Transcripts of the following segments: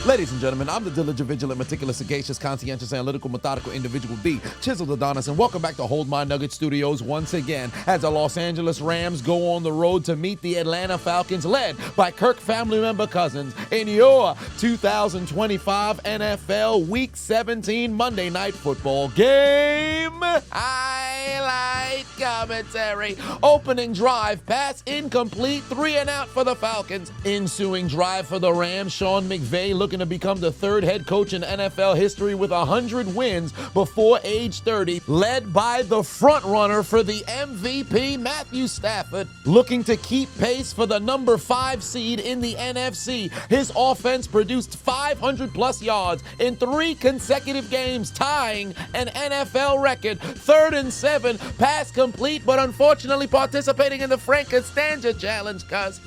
Ladies and gentlemen, I'm the diligent, vigilant, meticulous, sagacious, conscientious, analytical, methodical individual D, Chiseled Adonis, and welcome back to Hold My Nugget Studios once again as the Los Angeles Rams go on the road to meet the Atlanta Falcons, led by Kirk family member Cousins in your 2025 NFL Week 17 Monday Night Football game. Highlight commentary. Opening drive, pass incomplete, 3 and out for the Falcons. Ensuing drive for the Rams, Sean McVay looking to become the third head coach in NFL history with 100 wins before age 30, led by the front runner for the MVP, Matthew Stafford, looking to keep pace for the number 5 seed in the NFC. His offense produced 500 plus yards in 3 consecutive games, tying an NFL record. 3rd and 7, pass complete, but unfortunately participating in the Frank Costanza challenge, cuz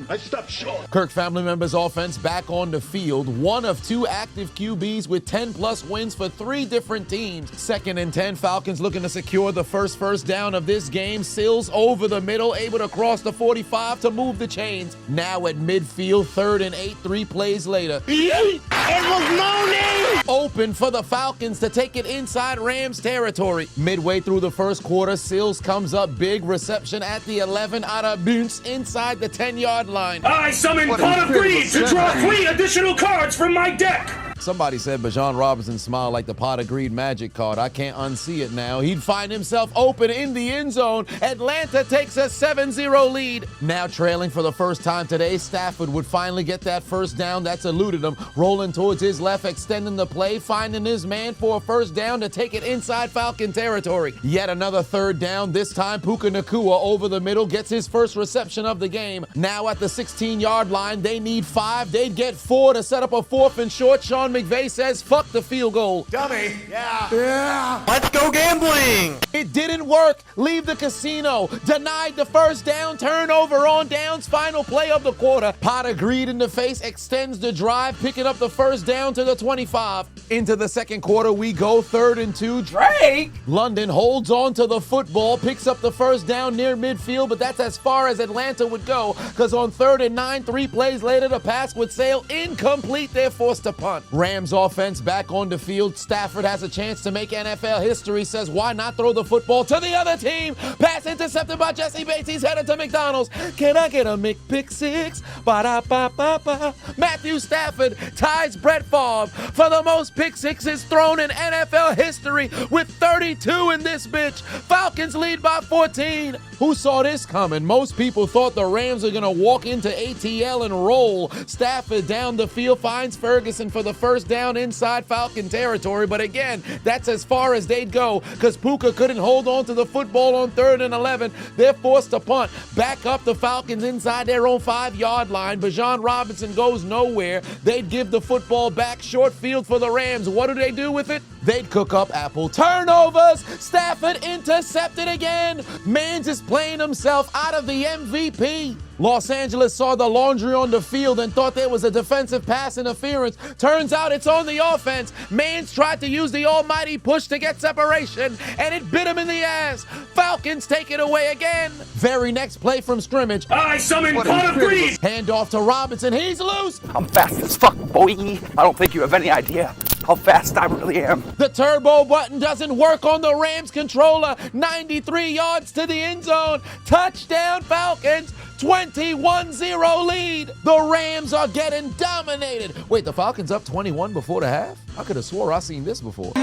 I stopped short. Kirk family members' offense back on the field, one of 2 active QBs with 10 plus wins for 3 different teams. 2nd and 10, Falcons looking to secure the first down of this game. Sills over the middle, able to cross the 45 to move the chains. Now at midfield, 3rd and 8, 3 plays later. It was Mooney! Open for the Falcons to take it inside Rams territory. Midway through the first quarter, Sills comes up big, reception at the 11 out of bounds inside the 10-yard line. I summon Pot of Greed to draw 3 additional cards from my deck. Somebody said Bijan Robinson smiled like the Pot of Greed magic card. I can't unsee it now. He'd find himself open in the end zone. Atlanta takes a 7-0 lead. Now trailing for the first time today, Stafford would finally get that first down that's eluded him. Rolling towards his left, extending the play, finding his man for a first down to take it inside Falcon territory. Yet another 3rd down, this time Puka Nacua over the middle gets his first reception of the game. Now at the 16-yard line, they need 5. They'd get 4 to set up a 4th and short. Sean McVay says, fuck the field goal. Dummy. Let's go gambling. It didn't work. Leave the casino. Denied the first down. Turnover on downs. Final play of the quarter. Pot of Greed in the face extends the drive, picking up the first down to the 25. Into the second quarter we go. 3rd and 2. Drake London holds on to the football, picks up the first down near midfield, but that's as far as Atlanta would go, because on 3rd and 9, 3 plays later, the pass would sail incomplete. They're forced to punt. Rams offense back on the field. Stafford has a chance to make NFL history, says why not throw the football to the other team. Pass intercepted by Jesse Bates. He's headed to McDonald's. Can I get a McPick 6? Ba-da-ba-ba-ba. Matthew Stafford ties Brett Favre for the most pick sixes thrown in NFL history with 32 in this bitch. Falcons lead by 14. Who saw this coming? Most people thought the Rams are going to walk into ATL and roll. Stafford down the field finds Ferguson for the first down inside Falcon territory, but again, that's as far as they'd go because Puka couldn't hold on to the football on 3rd and 11. They're forced to punt. Back up the Falcons inside their own 5-yard line. Bijan Robinson goes nowhere. They'd give the football back short field for the Rams. What do they do with it? They'd cook up apple turnovers. Stafford intercepted again. Mans is playing himself out of the MVP. Los Angeles saw the laundry on the field and thought there was a defensive pass interference. Turns out it's on the offense. Mans tried to use the almighty push to get separation, and it bit him in the ass. Falcons take it away again. Very next play from scrimmage. I summon Pot of Greed. Handoff to Robinson. He's loose. I'm fast as fuck, boy. I don't think you have any idea how fast I really am. The turbo button doesn't work on the Rams controller. 93 yards to the end zone. Touchdown Falcons. 21-0 lead. The Rams are getting dominated. Wait, the Falcons up 21 before the half? I could have swore I seen this before.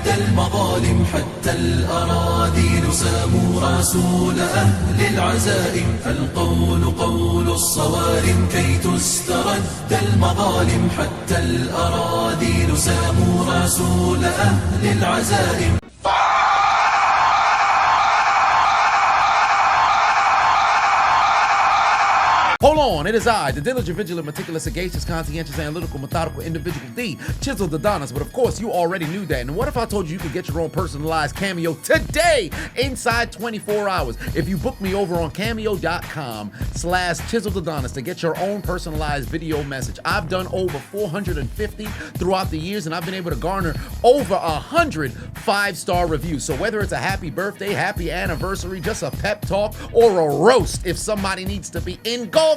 المظالم حتى الأراذل ساموا رسول أهل العزائم القول قول الصوارم كي تسترد المظالم حتى الأراذل ساموا رسول أهل العزائم. Hold on, it is I, the diligent, vigilant, meticulous, sagacious, conscientious, analytical, methodical individual, the Chiseled Adonis. But of course, you already knew that. And what if I told you could get your own personalized Cameo today inside 24 hours? If you book me over on Cameo.com/Chiseled Adonis to get your own personalized video message. I've done over 450 throughout the years, and I've been able to garner over 100 5-star reviews. So whether it's a happy birthday, happy anniversary, just a pep talk, or a roast, if somebody needs to be engulfed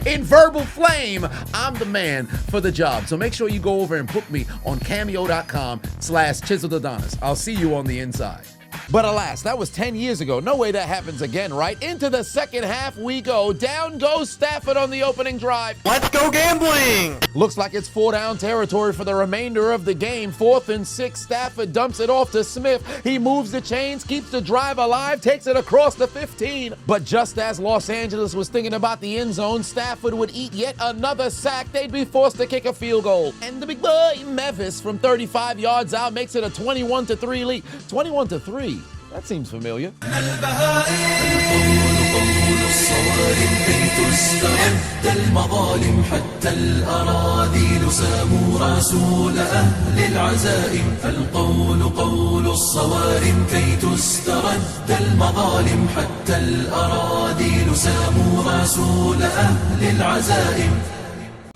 in verbal flame, I'm the man for the job. So make sure you go over and book me on Cameo.com/Chiseled Adonis. I'll see you on the inside. But alas, that was 10 years ago. No way that happens again, right? Into the second half we go. Down goes Stafford on the opening drive. Let's go gambling! Looks like it's 4-down territory for the remainder of the game. 4th and 6, Stafford dumps it off to Smith. He moves the chains, keeps the drive alive, takes it across the 15. But just as Los Angeles was thinking about the end zone, Stafford would eat yet another sack. They'd be forced to kick a field goal. And the big boy, Mevis, from 35 yards out, makes it a 21-3 lead. 21-3. That seems familiar. المظالم حتى الأراذيل ساموا رسول أهل العزائم القول قول الصوارم كي تسترد المظالم حتى الأراذيل ساموا رسول أهل العزائم.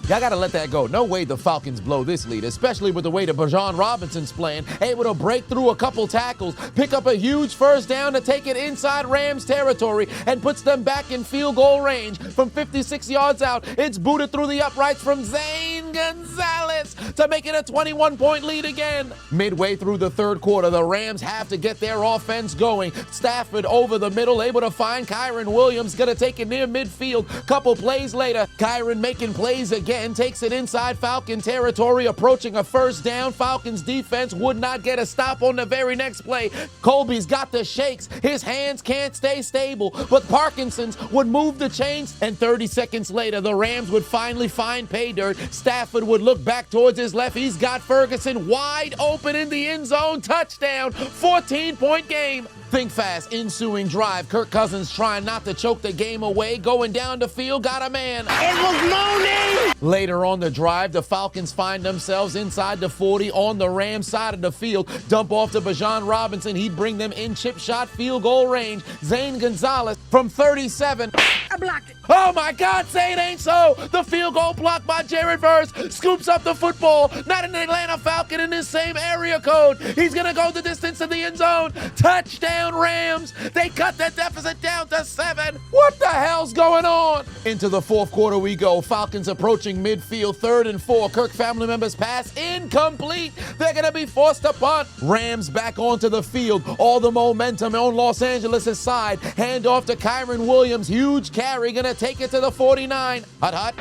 Y'all gotta let that go. No way the Falcons blow this lead, especially with the way that Bijan Robinson's playing, able to break through a couple tackles, pick up a huge first down to take it inside Rams territory, and puts them back in field goal range. From 56 yards out, it's booted through the uprights from Zane Gonzalez to make it a 21-point lead again. Midway through the third quarter, the Rams have to get their offense going. Stafford over the middle, able to find Kyren Williams, gonna take it near midfield. Couple plays later, Kyren making plays again. Takes it inside Falcon territory, approaching a first down. Falcons defense would not get a stop on the very next play. Colby's got the shakes. His hands can't stay stable, but Parkinson's would move the chains, and 30 seconds later, the Rams would finally find pay dirt. Stafford would look back towards his left. He's got Ferguson wide open in the end zone. Touchdown, 14-point game. Think fast, ensuing drive. Kirk Cousins trying not to choke the game away. Going down the field, got a man. It was Mooney! Later on the drive, the Falcons find themselves inside the 40 on the Rams side of the field. Dump off to Bijan Robinson. He'd bring them in chip shot field goal range. Zane Gonzalez from 37. I blocked it. Oh my God, say it ain't so. The field goal blocked by Jared Verse scoops up the football. Not an Atlanta Falcon in his same area code. He's gonna go the distance to the end zone. Touchdown Rams. They cut that deficit down to 7. What the hell's going on? Into the fourth quarter we go. Falcons approaching midfield, 3rd and 4. Kirk family members pass incomplete. They're gonna be forced to punt. Rams back onto the field. All the momentum on Los Angeles' side. Hand off to Kyren Williams. Huge carry, gonna take it to the 49. Hot.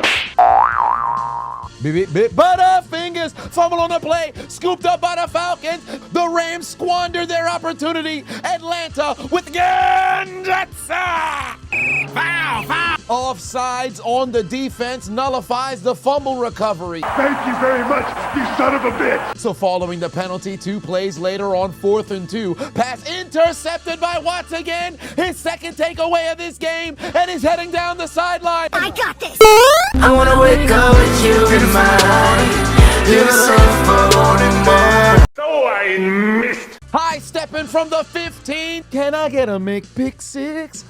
Butterfingers fumble on the play, scooped up by the Falcons. The Rams squander their opportunity. Atlanta with Gendetsa. Foul. Offsides on the defense nullifies the fumble recovery. Thank you very much, you son of a bitch. So following the penalty, 2 plays later on 4th and 2, pass intercepted by Watts again. His second takeaway of this game, and he's heading down the sideline. I got this. I wanna wake up with you in mind. Oh, I missed. High stepping from the 15. Can I get a pick 6?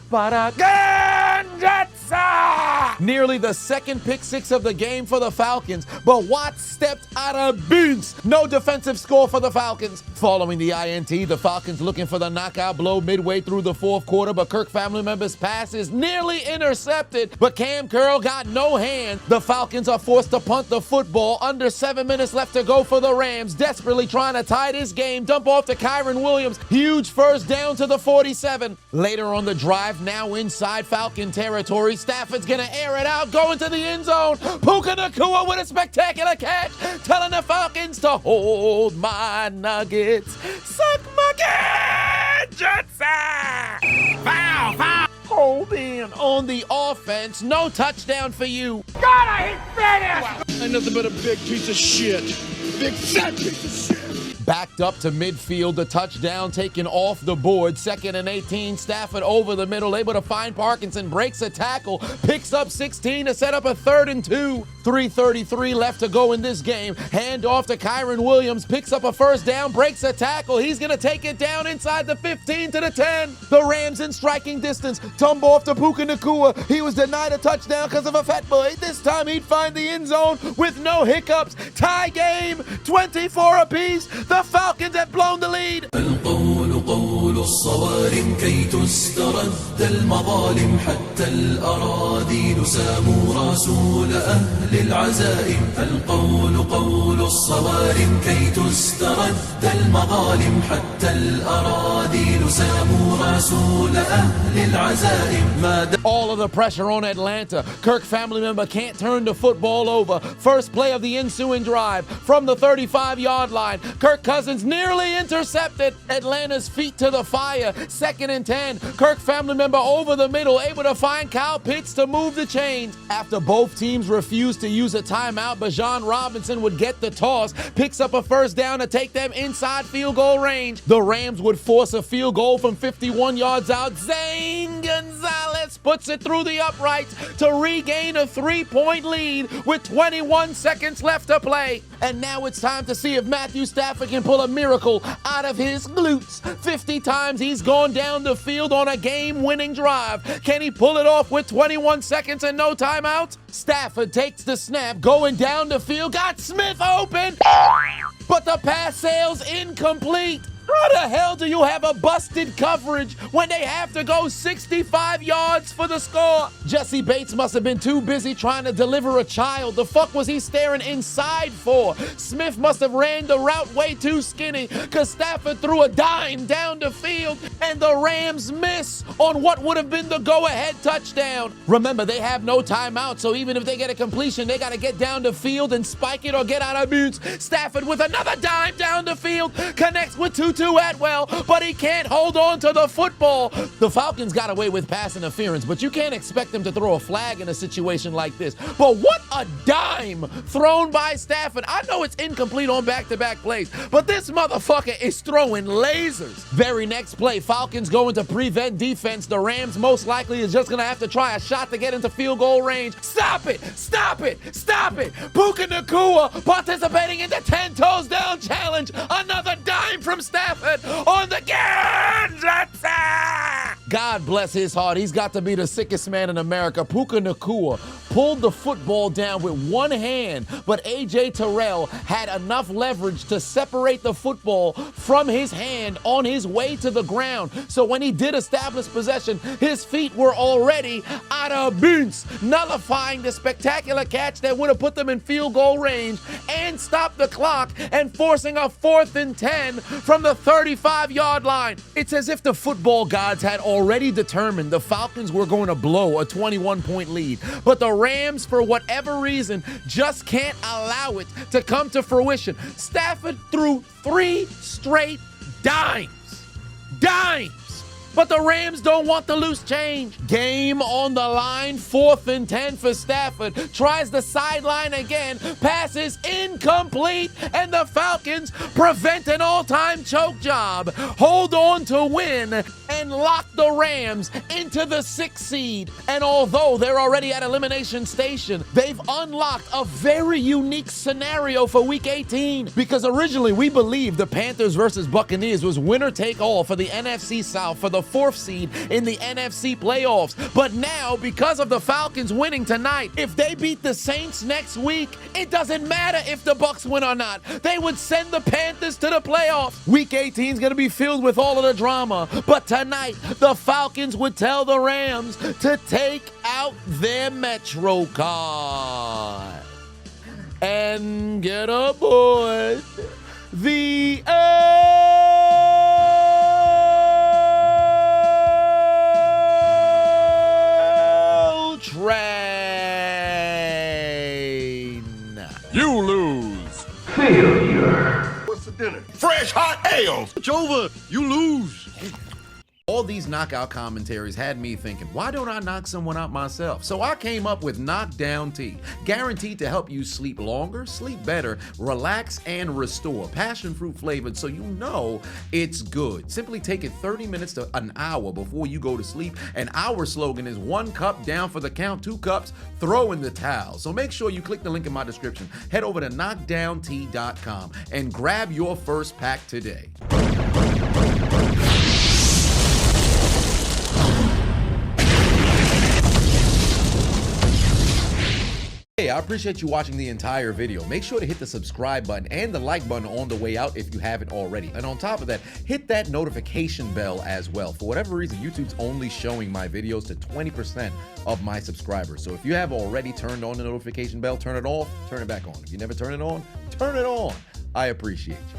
Nearly the second pick 6 of the game for the Falcons, but Watts stepped out of bounds. No defensive score for the Falcons. Following the INT, the Falcons looking for the knockout blow midway through the fourth quarter, but Kirk family members' pass is nearly intercepted, but Cam Curl got no hand. The Falcons are forced to punt the football. Under 7 minutes left to go for the Rams, desperately trying to tie this game. Dump off to Kyren Williams. Huge first down to the 47. Later on the drive, now inside Falcon territory, Stafford's gonna air it out, going to the end zone. Puka Nacua with a spectacular catch, telling the Falcons to hold my nuggets. Suck my gadgets. Foul. Hold in on the offense. No touchdown for you. God, I hate Spanish! I'm nothing but a big piece of shit. Big fat piece of shit. Backed up to midfield, the touchdown taken off the board. 2nd and 18, Stafford over the middle, able to find Parkinson, breaks a tackle, picks up 16 to set up a 3rd and 2. 3:33 left to go in this game. Hand off to Kyron Williams, picks up a 1st down, breaks a tackle. He's going to take it down inside the 15 to the 10. The Rams in striking distance. Tumble off to Puka Nacua. He was denied a touchdown because of a fat boy. This time he'd find the end zone with no hiccups. Tie game, 24 apiece. The Falcons have blown the lead. القول قول الصوارم كي تسترد المظالم حتى الأراذيل ساموا رسول أهل العزائم القول قول الصوارم كي تسترد المظالم حتى الأراذيل ساموا رسول أهل العزائم. All of the pressure on Atlanta. Kirk family member can't turn the football over. First play of the ensuing drive from the 35-yard line. Kirk Cousins nearly intercepted. Atlanta's feet to the fire. 2nd and 10. Kirk family member over the middle, able to find Kyle Pitts to move the chains. After both teams refused to use a timeout, Bijan Robinson would get the toss, picks up a 1st down to take them inside field goal range. The Rams would force a field goal from 51 yards out. Zane Gonzalez puts it through the uprights to regain a 3-point lead with 21 seconds left to play. And now it's time to see if Matthew Stafford can pull a miracle out of his glutes. 50 times he's gone down the field on a game-winning drive. Can he pull it off with 21 seconds and no timeouts? Stafford takes the snap, going down the field, got Smith open, but the pass sails incomplete. How the hell do you have a busted coverage when they have to go 65 yards for the score? Jesse Bates must have been too busy trying to deliver a child. The fuck was he staring inside for? Smith must have ran the route way too skinny because Stafford threw a dime down the field and the Rams miss on what would have been the go-ahead touchdown. Remember, they have no timeout, so even if they get a completion, they got to get down the field and spike it or get out of bounds. Stafford with another dime down the field, connects with Tutu Atwell, but he can't hold on to the football. The Falcons got away with pass interference, but you can't expect them to throw a flag in a situation like this. But what a dime thrown by Stafford. I know it's incomplete on back-to-back plays, but this motherfucker is throwing lasers. Very next play, Falcons go into prevent defense. The Rams most likely is just going to have to try a shot to get into field goal range. Stop it! Stop it! Stop it! Puka Nacua participating in the 10 toes down challenge. Another dime from Stafford on the Kansas. God bless his heart. He's got to be the sickest man in America. Puka Nacua pulled the football down with one hand, but A.J. Terrell had enough leverage to separate the football from his hand on his way to the ground. So when he did establish possession, his feet were already out of bounds, nullifying the spectacular catch that would have put them in field goal range and stopped the clock and forcing a 4th and 10 from the 35-yard line. It's as if the football gods had already determined the Falcons were going to blow a 21-point lead, but the Rams, for whatever reason, just can't allow it to come to fruition. Stafford threw 3 straight dimes. But the Rams don't want the loose change. Game on the line, 4th and 10 for Stafford. Tries the sideline again, passes incomplete, and the Falcons prevent an all-time choke job. Hold on to win and lock the Rams into the 6th seed. And although they're already at elimination station, they've unlocked a very unique scenario for Week 18. Because originally we believed the Panthers versus Buccaneers was winner take all for the NFC South for the 4th seed in the NFC playoffs. But now, because of the Falcons winning tonight, if they beat the Saints next week, it doesn't matter if the Bucs win or not. They would send the Panthers to the playoffs. Week 18 is going to be filled with all of the drama. But tonight, the Falcons would tell the Rams to take out their Metro card and get aboard the train. You lose. Failure. What's for dinner? Fresh hot ales. It's over. You lose. All these knockout commentaries had me thinking, why don't I knock someone out myself? So I came up with Knockdown Tea, guaranteed to help you sleep longer, sleep better, relax, and restore. Passion fruit flavored, so you know it's good. Simply take it 30 minutes to an hour before you go to sleep, and our slogan is 1 cup down for the count, 2 cups, throw in the towel. So make sure you click the link in my description, head over to knockdowntea.com and grab your first pack today. Hey, I appreciate you watching the entire video. Make sure to hit the subscribe button and the like button on the way out if you haven't already. And on top of that, hit that notification bell as well. For whatever reason, YouTube's only showing my videos to 20% of my subscribers. So if you have already turned on the notification bell, turn it off, turn it back on. If you never turn it on, turn it on. I appreciate you.